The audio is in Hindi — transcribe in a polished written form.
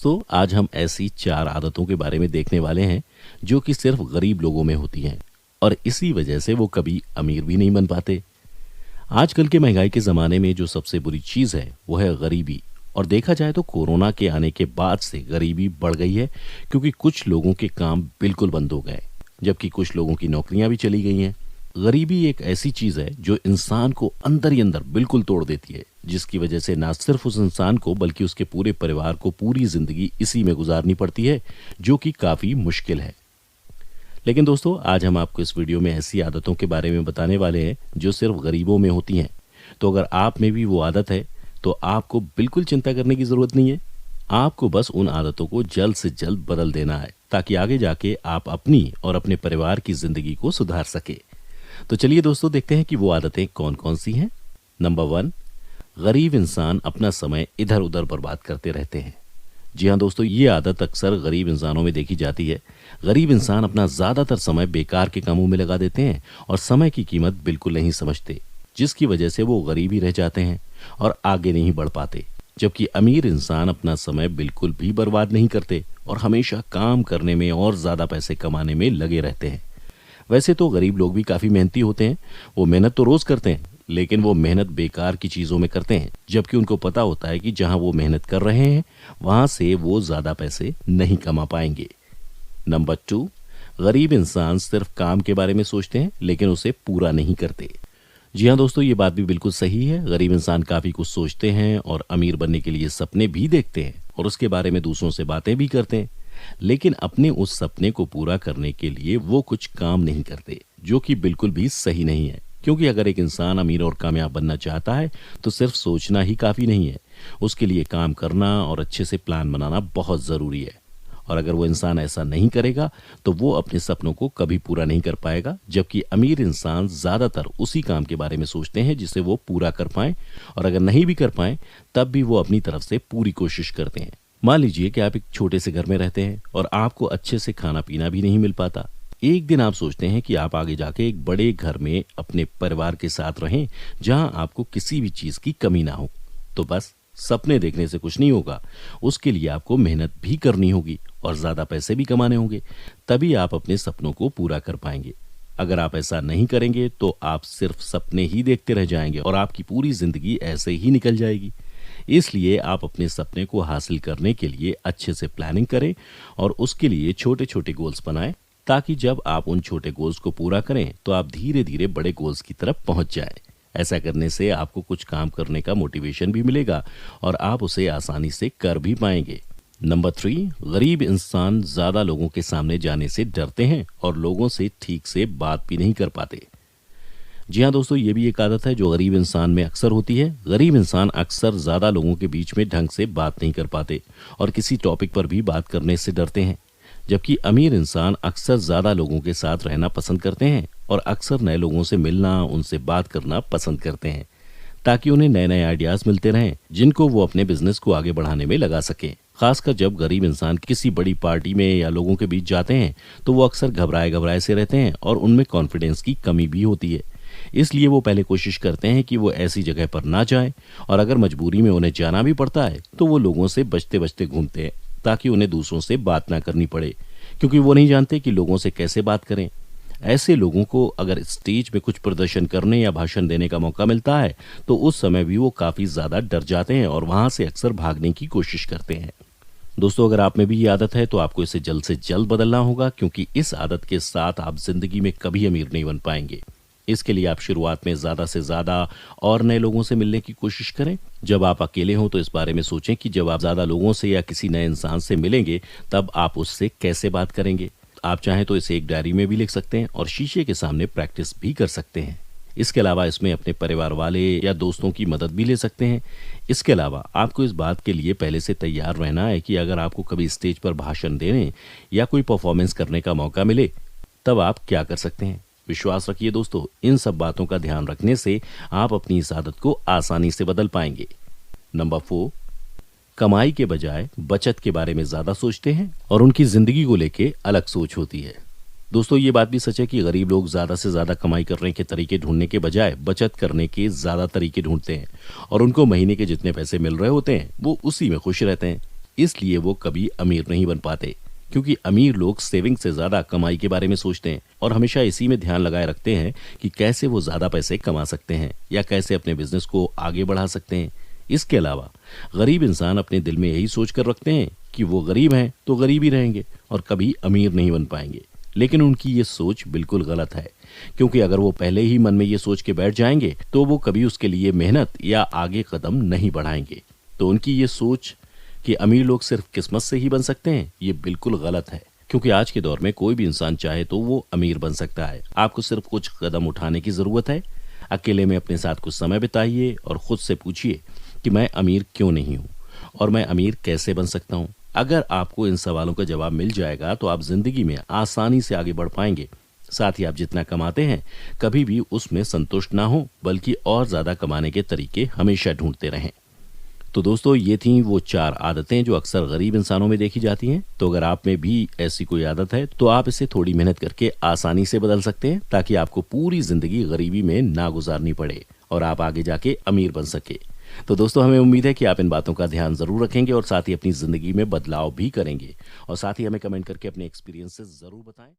तो आज हम ऐसी 4 आदतों के बारे में देखने वाले हैं जो कि सिर्फ गरीब लोगों में होती हैं और इसी वजह से वो कभी अमीर भी नहीं बन पाते। आजकल के महंगाई के ज़माने में जो सबसे बुरी चीज़ है वो है गरीबी। और देखा जाए तो कोरोना के आने के बाद से गरीबी बढ़ गई है, क्योंकि कुछ लोगों के काम बिल्कुल बंद हो गए, जबकि कुछ लोगों की नौकरियां भी चली गई हैं। गरीबी एक ऐसी चीज़ है जो इंसान को अंदर ही अंदर बिल्कुल तोड़ देती है, जिसकी वजह से ना सिर्फ उस इंसान को बल्कि उसके पूरे परिवार को पूरी जिंदगी इसी में गुजारनी पड़ती है, जो कि काफ़ी मुश्किल है। लेकिन दोस्तों, आज हम आपको इस वीडियो में ऐसी आदतों के बारे में बताने वाले हैं जो सिर्फ गरीबों में होती हैं। तो अगर आप में भी वो आदत है तो आपको बिल्कुल चिंता करने की ज़रूरत नहीं है। आपको बस उन आदतों को जल्द से जल्द बदल देना है, ताकि आगे जाके आप अपनी और अपने परिवार की ज़िंदगी को सुधार सके। तो चलिए दोस्तों, देखते हैं कि वो आदतें कौन कौन सी हैं। नंबर 1, गरीब इंसान अपना समय इधर उधर बर्बाद करते रहते हैं। जी हाँ दोस्तों, ये आदत अक्सर गरीब इंसानों में देखी जाती है। गरीब इंसान अपना ज़्यादातर समय बेकार के कामों में लगा देते हैं और समय की कीमत बिल्कुल नहीं समझते, जिसकी वजह से वो गरीब ही रह जाते हैं और आगे नहीं बढ़ पाते। जबकि अमीर इंसान अपना समय बिल्कुल भी बर्बाद नहीं करते और हमेशा काम करने में और ज़्यादा पैसे कमाने में लगे रहते हैं। वैसे तो गरीब लोग भी काफ़ी मेहनती होते हैं। वो मेहनत तो रोज़ करते हैं, लेकिन वो मेहनत बेकार की चीज़ों में करते हैं, जबकि उनको पता होता है कि जहां वो मेहनत कर रहे हैं वहां से वो ज़्यादा पैसे नहीं कमा पाएंगे। नंबर 2, गरीब इंसान सिर्फ काम के बारे में सोचते हैं लेकिन उसे पूरा नहीं करते। जी हाँ दोस्तों, ये बात भी बिल्कुल सही है। गरीब इंसान काफ़ी कुछ सोचते हैं और अमीर बनने के लिए सपने भी देखते हैं और उसके बारे में दूसरों से बातें भी करते हैं, लेकिन अपने उस सपने को पूरा करने के लिए वो कुछ काम नहीं करते, जो कि बिल्कुल भी सही नहीं है। क्योंकि अगर एक इंसान अमीर और कामयाब बनना चाहता है तो सिर्फ सोचना ही काफ़ी नहीं है, उसके लिए काम करना और अच्छे से प्लान बनाना बहुत ज़रूरी है। और अगर वो इंसान ऐसा नहीं करेगा तो वो अपने सपनों को कभी पूरा नहीं कर पाएगा। जबकि अमीर इंसान ज़्यादातर उसी काम के बारे में सोचते हैं जिसे वो पूरा कर पाएं, और अगर नहीं भी कर पाएं तब भी वो अपनी तरफ से पूरी कोशिश करते हैं। मान लीजिए कि आप एक छोटे से घर में रहते हैं और आपको अच्छे से खाना पीना भी नहीं मिल पाता। एक दिन आप सोचते हैं कि आप आगे जाके एक बड़े घर में अपने परिवार के साथ रहें, जहां आपको किसी भी चीज़ की कमी ना हो। तो बस सपने देखने से कुछ नहीं होगा, उसके लिए आपको मेहनत भी करनी होगी और ज़्यादा पैसे भी कमाने होंगे, तभी आप अपने सपनों को पूरा कर पाएंगे। अगर आप ऐसा नहीं करेंगे तो आप सिर्फ सपने ही देखते रह जाएंगे और आपकी पूरी ज़िंदगी ऐसे ही निकल जाएगी। इसलिए आप अपने सपने को हासिल करने के लिए अच्छे से प्लानिंग करें और उसके लिए छोटे छोटे गोल्स बनाएं, ताकि जब आप उन छोटे गोल्स को पूरा करें तो आप धीरे धीरे बड़े गोल्स की तरफ पहुंच जाएं। ऐसा करने से आपको कुछ काम करने का मोटिवेशन भी मिलेगा और आप उसे आसानी से कर भी पाएंगे। नंबर 3, गरीब इंसान ज़्यादा लोगों के सामने जाने से डरते हैं और लोगों से ठीक से बात भी नहीं कर पाते। जी हाँ दोस्तों, ये भी एक आदत है जो गरीब इंसान में अक्सर होती है। गरीब इंसान अक्सर ज़्यादा लोगों के बीच में ढंग से बात नहीं कर पाते और किसी टॉपिक पर भी बात करने से डरते हैं। जबकि अमीर इंसान अक्सर ज़्यादा लोगों के साथ रहना पसंद करते हैं और अक्सर नए लोगों से मिलना, उनसे बात करना पसंद करते हैं, ताकि उन्हें नए नए आइडियाज़ मिलते रहें जिनको वो अपने बिजनेस को आगे बढ़ाने में लगा सकें। खासकर जब गरीब इंसान किसी बड़ी पार्टी में या लोगों के बीच जाते हैं तो वो अक्सर घबराए घबराए से रहते हैं और उनमें कॉन्फिडेंस की कमी भी होती है। इसलिए वो पहले कोशिश करते हैं कि वो ऐसी जगह पर ना जाएं, और अगर मजबूरी में उन्हें जाना भी पड़ता है तो वो लोगों से बचते बचते घूमते हैं, ताकि उन्हें दूसरों से बात ना करनी पड़े, क्योंकि वो नहीं जानते कि लोगों से कैसे बात करें। ऐसे लोगों को अगर स्टेज में कुछ प्रदर्शन करने या भाषण देने का मौका मिलता है तो उस समय भी वो काफ़ी ज़्यादा डर जाते हैं और वहाँ से अक्सर भागने की कोशिश करते हैं। दोस्तों, अगर आप में भी ये आदत है तो आपको इसे जल्द से जल्द बदलना होगा, क्योंकि इस आदत के साथ आप जिंदगी में कभी अमीर नहीं बन पाएंगे। इसके लिए आप शुरुआत में ज़्यादा से ज़्यादा और नए लोगों से मिलने की कोशिश करें। जब आप अकेले हों तो इस बारे में सोचें कि जब आप ज़्यादा लोगों से या किसी नए इंसान से मिलेंगे तब आप उससे कैसे बात करेंगे। आप चाहें तो इसे एक डायरी में भी लिख सकते हैं और शीशे के सामने प्रैक्टिस भी कर सकते हैं। इसके अलावा इसमें अपने परिवार वाले या दोस्तों की मदद भी ले सकते हैं। इसके अलावा आपको इस बात के लिए पहले से तैयार रहना है कि अगर आपको कभी स्टेज पर भाषण देने या कोई परफॉर्मेंस करने का मौका मिले तब आप क्या कर सकते हैं। विश्वास रखिए दोस्तों, इन सब बातों का ध्यान रखने से आप अपनी इस आदत को आसानी से बदल पाएंगे। नंबर 4, कमाई के बजाय बचत के बारे में ज्यादा सोचते हैं और उनकी जिंदगी को लेके अलग सोच होती है। दोस्तों, ये बात भी सच है कि गरीब लोग ज्यादा से ज्यादा कमाई करने के तरीके ढूंढने के बजाय बचत करने के ज्यादा तरीके ढूंढते हैं और उनको महीने के जितने पैसे मिल रहे होते हैं वो उसी में खुश रहते हैं। इसलिए वो कभी अमीर नहीं बन पाते। क्योंकि अमीर लोग सेविंग से ज्यादा कमाई के बारे में सोचते हैं और हमेशा इसी में ध्यान लगाए रखते हैं कि कैसे वो ज्यादा पैसे कमा सकते हैं या कैसे अपने बिजनेस को आगे बढ़ा सकते हैं। इसके अलावा गरीब इंसान अपने दिल में यही सोच कर रखते हैं कि वो गरीब हैं तो गरीब ही रहेंगे और कभी अमीर नहीं बन पाएंगे। लेकिन उनकी ये सोच बिल्कुल गलत है, क्योंकि अगर वो पहले ही मन में ये सोच के बैठ जाएंगे तो वो कभी उसके लिए मेहनत या आगे कदम नहीं बढ़ाएंगे। तो उनकी ये सोच कि अमीर लोग सिर्फ किस्मत से ही बन सकते हैं, ये बिल्कुल गलत है। क्योंकि आज के दौर में कोई भी इंसान चाहे तो वो अमीर बन सकता है। आपको सिर्फ कुछ कदम उठाने की जरूरत है। अकेले में अपने साथ कुछ समय बिताइए और खुद से पूछिए कि मैं अमीर क्यों नहीं हूँ और मैं अमीर कैसे बन सकता हूँ। अगर आपको इन सवालों का जवाब मिल जाएगा तो आप जिंदगी में आसानी से आगे बढ़ पाएंगे। साथ ही आप जितना कमाते हैं कभी भी उसमें संतुष्ट ना हो, बल्कि और ज्यादा कमाने के तरीके हमेशा ढूंढते रहें। तो दोस्तों, ये थी वो 4 आदतें जो अक्सर गरीब इंसानों में देखी जाती हैं। तो अगर आप में भी ऐसी कोई आदत है तो आप इसे थोड़ी मेहनत करके आसानी से बदल सकते हैं, ताकि आपको पूरी जिंदगी गरीबी में ना गुजारनी पड़े और आप आगे जाके अमीर बन सके। तो दोस्तों, हमें उम्मीद है कि आप इन बातों का ध्यान जरूर रखेंगे और साथ ही अपनी जिंदगी में बदलाव भी करेंगे। और साथ ही हमें कमेंट करके अपने एक्सपीरियंसेस जरूर बताएं।